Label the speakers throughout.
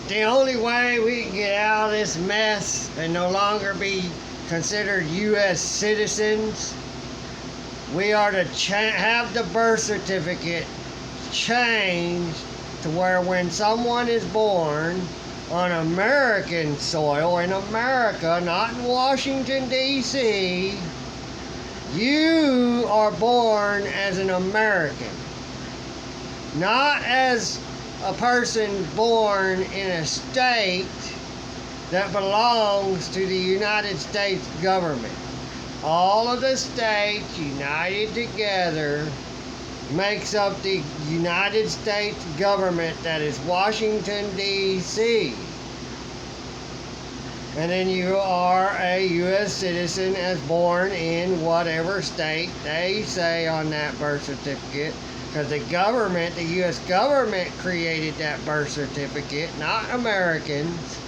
Speaker 1: The only way we can get out of this mess and no longer be considered U.S. citizens, we are to have the birth certificate changed to where when someone is born on American soil in America, not in Washington, D.C., you are born as an American, not as a person born in a state that belongs to the United States government. All of the states united together makes up the United States government, that is Washington, D.C. And then you are a U.S. citizen as born in whatever state they say on that birth certificate. Because the government, the U.S. government created that birth certificate, not Americans.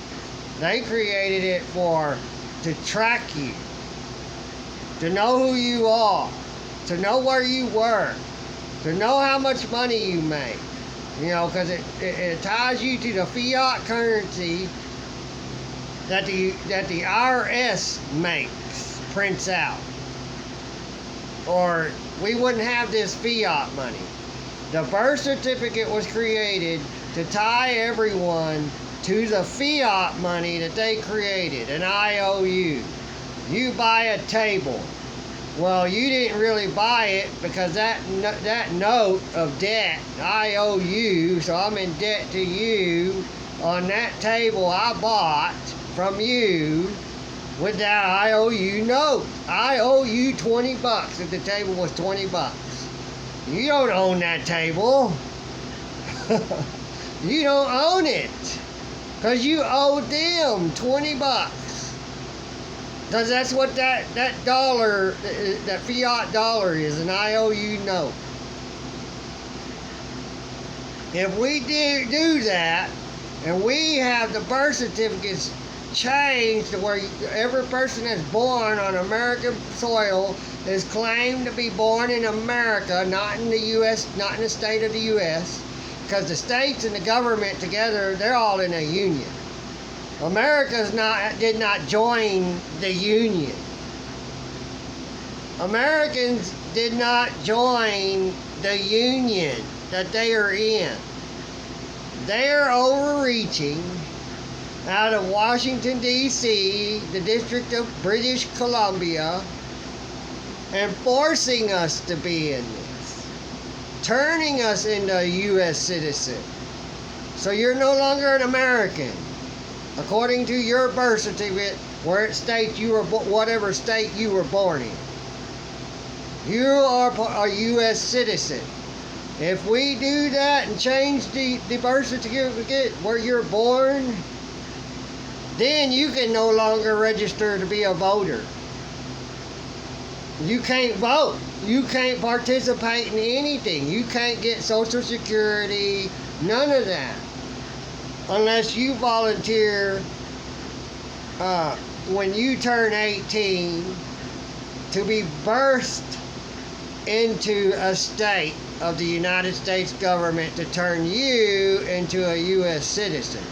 Speaker 1: They created it to track you, to know who you are, to know where you work, to know how much money you make. You know, because it ties you to the fiat currency that the IRS prints out. Or we wouldn't have this fiat money. The birth certificate was created to tie everyone to the fiat money that they created, an IOU. You buy a table. Well, you didn't really buy it because that note of debt, I owe you, so I'm in debt to you on that table I bought from you with that IOU note. I owe you $20 if the table was $20. You don't own that table. You don't own it because you owe them $20. Because that's what that dollar, that fiat dollar is, an IOU note. If we do that, and we have the birth certificates changed to where every person that's born on American soil is claimed to be born in America, not in the U.S., not in the state of the U.S., because the states and the government together, they're all in a union. America did not join the union. Americans did not join the union that they are in. They are overreaching out of Washington, D.C., the District of British Columbia, and forcing us to be in this, turning us into a U.S. citizen. So you're no longer an American. According to your birth certificate, where it states you were whatever state you were born in, you are a U.S. citizen. If we do that and change the birth certificate where you're born, then you can no longer register to be a voter. You can't vote. You can't participate in anything. You can't get Social Security, none of that, unless you volunteer when you turn 18 to be birthed into a state of the United States government to turn you into a U.S. citizen.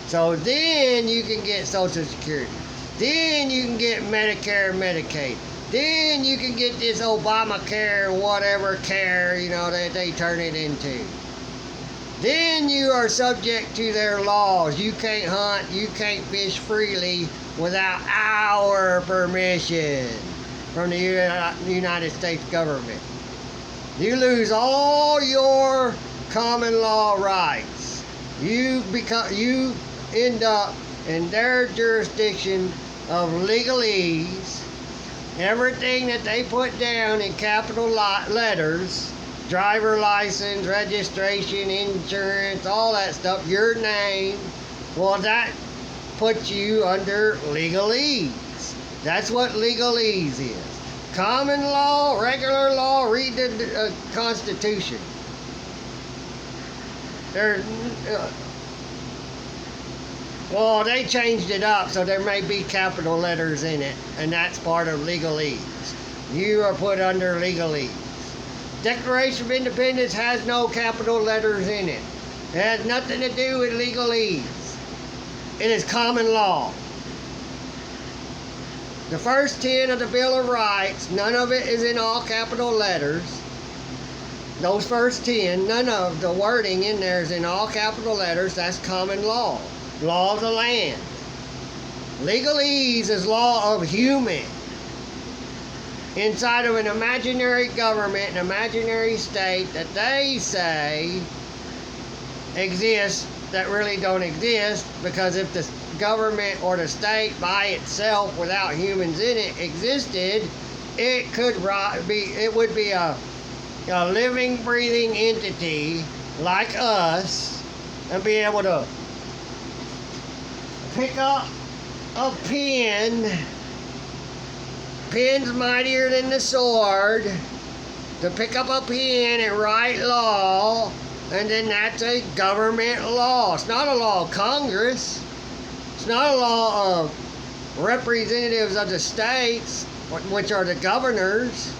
Speaker 1: So then you can get Social Security. Then you can get Medicare and Medicaid. Then you can get this Obamacare, whatever care, you know, that they turn it into. Then you are subject to their laws. You can't hunt, you can't fish freely without our permission from the United States government. You lose all your common law rights. You end up in their jurisdiction of legalese. Everything that they put down in capital letters, driver license, registration, insurance, all that stuff, your name, well, that puts you under legalese. That's what legalese is. Common law, regular law, read the Constitution. Well, they changed it up so there may be capital letters in it, and that's part of legalese. You are put under legalese. Declaration of Independence has no capital letters in it. It has nothing to do with legalese. It is common law. The first 10 of the Bill of Rights, none of it is in all capital letters. Those first 10, none of the wording in there is in all capital letters. That's common law. Law of the land. Legalese is law of human. Inside of an imaginary government, an imaginary state that they say exists that really don't exist, because if the government or the state by itself without humans in it existed, it would be a living, breathing entity like us and be able to pick up a pen. Pen's mightier than the sword. To pick up a pen and write law, and then that's a government law. It's not a law of Congress. It's not a law of representatives of the states, which are the governors.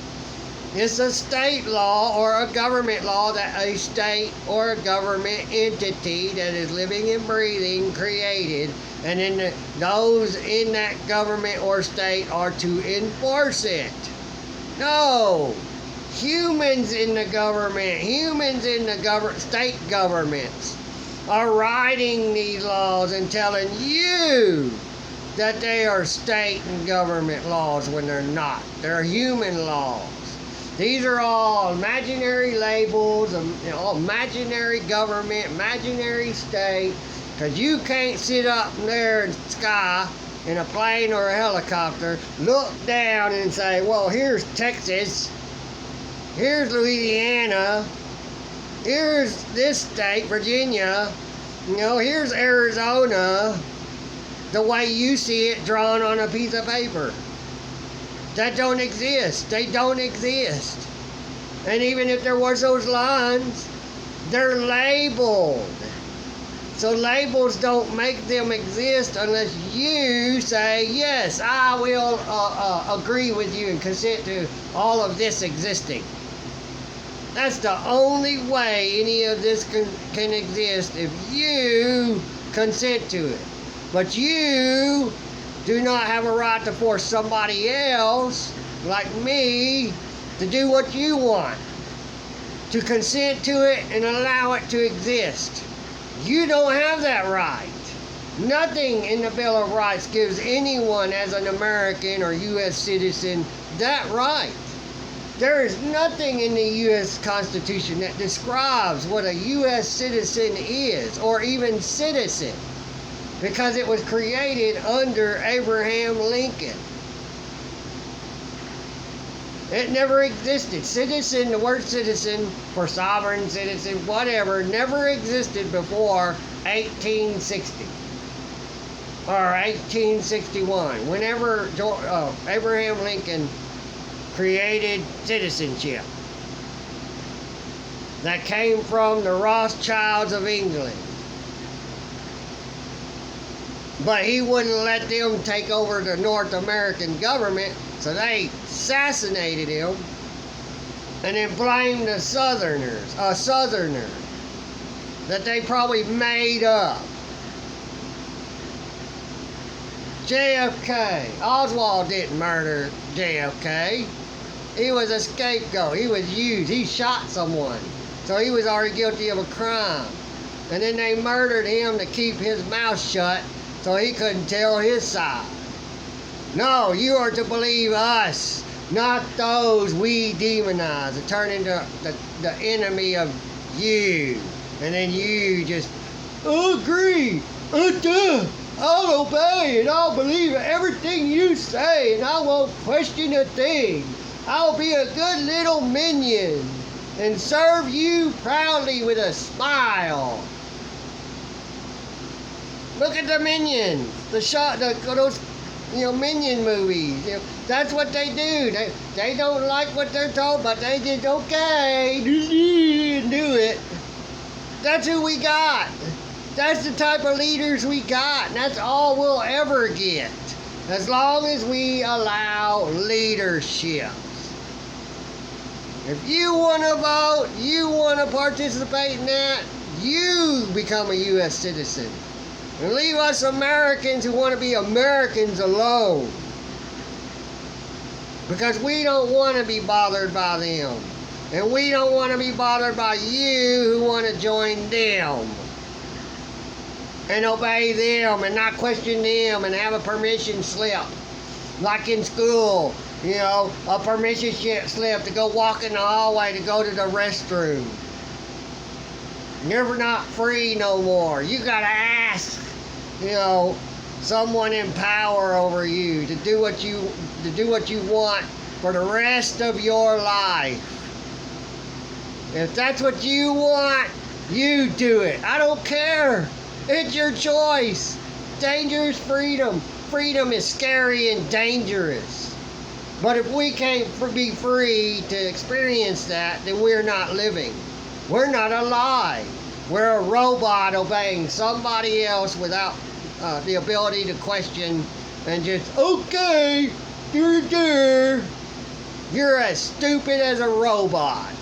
Speaker 1: It's a state law or a government law that a state or a government entity that is living and breathing created, and then those in that government or state are to enforce it. No. Humans in the government, humans in the state governments are writing these laws and telling you that they are state and government laws when they're not. They're human laws. These are all imaginary labels, imaginary government, imaginary state, because you can't sit up there in the sky in a plane or a helicopter, look down and say, well, here's Texas, here's Louisiana, here's this state, Virginia, here's Arizona, the way you see it drawn on a piece of paper. That don't exist. They don't exist. And even if there was those lines, they're labeled. So labels don't make them exist unless you say, yes, I will agree with you and consent to all of this existing. That's the only way any of this can exist, if you consent to it. But you do not have a right to force somebody else, like me, to do what you want. To consent to it and allow it to exist. You don't have that right. Nothing in the Bill of Rights gives anyone as an American or U.S. citizen that right. There is nothing in the U.S. Constitution that describes what a U.S. citizen is, or even citizen, because it was created under Abraham Lincoln. It never existed. Citizen, the word citizen, for sovereign citizen, whatever, never existed before 1860 or 1861, whenever Abraham Lincoln created citizenship that came from the Rothschilds of England. But he wouldn't let them take over the North American government, so they assassinated him and then blamed the Southerners, a Southerner that they probably made up. JFK. Oswald didn't murder JFK. He was a scapegoat. He was used. He shot someone. So he was already guilty of a crime. And then they murdered him to keep his mouth shut so he couldn't tell his side. No, you are to believe us, not those we demonize and turn into the enemy of you. And then you just agree. I'll obey and I'll believe everything you say and I won't question a thing. I'll be a good little minion and serve you proudly with a smile. Look at the Minions, those Minion movies. That's what they do. They don't like what they're told, but they just okay, do it. That's who we got. That's the type of leaders we got, and that's all we'll ever get, as long as we allow leadership. If you want to vote, you want to participate in that, you become a U.S. citizen. And leave us Americans who want to be Americans alone. Because we don't want to be bothered by them. And we don't want to be bothered by you who want to join them. And obey them and not question them and have a permission slip. Like in school, you know, a permission slip to go walk in the hallway to go to the restroom. You're not free no more. You gotta ask, you know, someone in power over you to do what you want for the rest of your life. If that's what you want, you do it. I don't care. It's your choice. Danger is freedom. Freedom is scary and dangerous. But if we can't be free to experience that, then we're not living. We're not alive. We're a robot obeying somebody else without the ability to question and just, okay, you're as stupid as a robot.